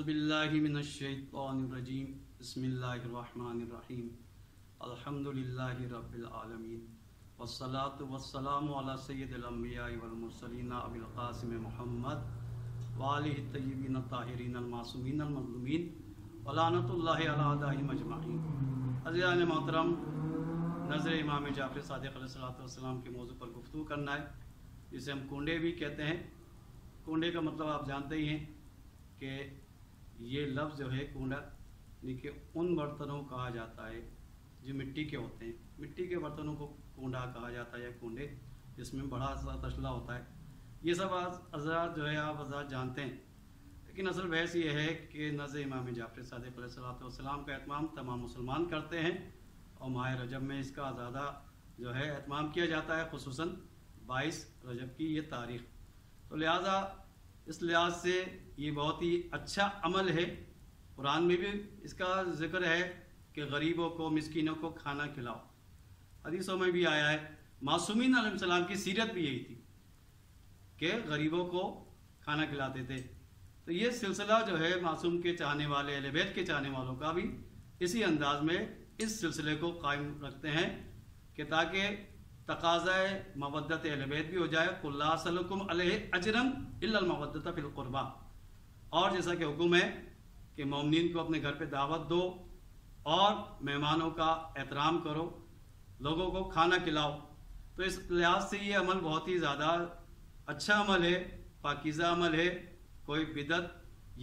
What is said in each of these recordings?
باللہ من الشیطان الرجیم بسم اللہ الرحمن الرحیم الحمدللہ رب العالمین والصلاة والسلام علی سید الانبیاء والمرسلین ابی القاسم محمد وآلہ الطیبین الطاہرین المعصومین المظلومین ولعنۃ اللہ علی اعدائہم اجمعین۔ عزیزان محترم، نظر امام جعفر صادق علیہ السلام کے موضوع پر گفتگو کرنا ہے، جسے ہم کنڈے بھی کہتے ہیں۔ کنڈے کا مطلب آپ جانتے ہی ہیں کہ یہ لفظ جو ہے کنڈا، یعنی کہ ان برتنوں کو کہا جاتا ہے جو مٹی کے ہوتے ہیں۔ مٹی کے برتنوں کو کنڈا کہا جاتا ہے یا کنڈے، جس میں بڑا سا تشلا ہوتا ہے۔ یہ سب حضرات جو ہے آپ حضرات جانتے ہیں، لیکن اصل بحث یہ ہے کہ نزد امام جعفر صادق علیہ السلام کا اہتمام تمام مسلمان کرتے ہیں، اور ماہ رجب میں اس کا زیادہ جو ہے اہتمام کیا جاتا ہے، خصوصاً 22 رجب کی یہ تاریخ۔ تو لہٰذا اس لحاظ سے یہ بہت ہی اچھا عمل ہے۔ قرآن میں بھی اس کا ذکر ہے کہ غریبوں کو، مسکینوں کو کھانا کھلاؤ۔ حدیثوں میں بھی آیا ہے، معصومین علیہ السلام کی سیرت بھی یہی تھی کہ غریبوں کو کھانا کھلاتے تھے۔ تو یہ سلسلہ جو ہے معصوم کے چاہنے والے، اہل بیت کے چاہنے والوں کا بھی اسی انداز میں اس سلسلے کو قائم رکھتے ہیں کہ تاکہ تقاضۂ مودت اہل بیت بھی ہو جائے۔ قُلْ لَا أَسْأَلُكُمْ عَلَيْهِ أَجْرًا إِلَّا الْمَوَدَّةَ فِي الْقُرْبَى، اور جیسا کہ حکم ہے کہ مومنین کو اپنے گھر پہ دعوت دو اور مہمانوں کا احترام کرو، لوگوں کو کھانا کھلاؤ۔ تو اس لحاظ سے یہ عمل بہت ہی زیادہ اچھا عمل ہے، پاکیزہ عمل ہے، کوئی بدعت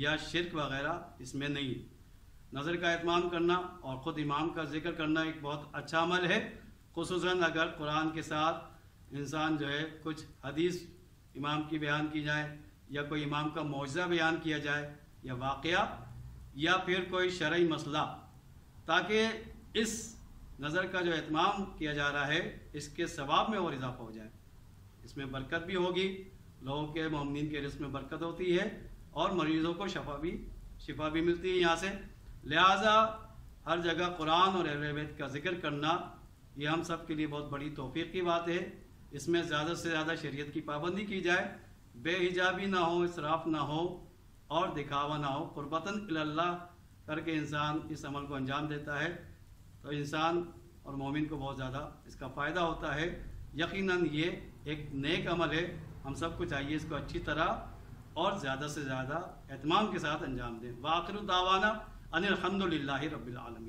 یا شرک وغیرہ اس میں نہیں۔ نظر کا اہتمام کرنا اور خود امام کا ذکر کرنا ایک بہت اچھا عمل ہے، خصوصاً اگر قرآن کے ساتھ انسان جو ہے کچھ حدیث امام کی بیان کی جائے، یا کوئی امام کا معجزہ بیان کیا جائے، یا واقعہ، یا پھر کوئی شرعی مسئلہ، تاکہ اس نظر کا جو اہتمام کیا جا رہا ہے اس کے ثواب میں اور اضافہ ہو جائے۔ اس میں برکت بھی ہوگی، لوگوں کے، مومنین کے رزق میں برکت ہوتی ہے، اور مریضوں کو شفا بھی ملتی ہے یہاں سے۔ لہٰذا ہر جگہ قرآن اور اہل بیت کا ذکر کرنا یہ ہم سب کے لیے بہت بڑی توفیق کی بات ہے۔ اس میں زیادہ سے زیادہ شریعت کی پابندی کی جائے، بے حجابی نہ ہو، اسراف نہ ہو، اور دکھاوا نہ ہو۔ قربتاً الی اللہ کر کے انسان اس عمل کو انجام دیتا ہے تو انسان اور مومن کو بہت زیادہ اس کا فائدہ ہوتا ہے۔ یقیناً یہ ایک نیک عمل ہے، ہم سب کو چاہیے اس کو اچھی طرح اور زیادہ سے زیادہ اہتمام کے ساتھ انجام دیں۔ وآخر دعوانا ان الحمد للہ رب العالمین۔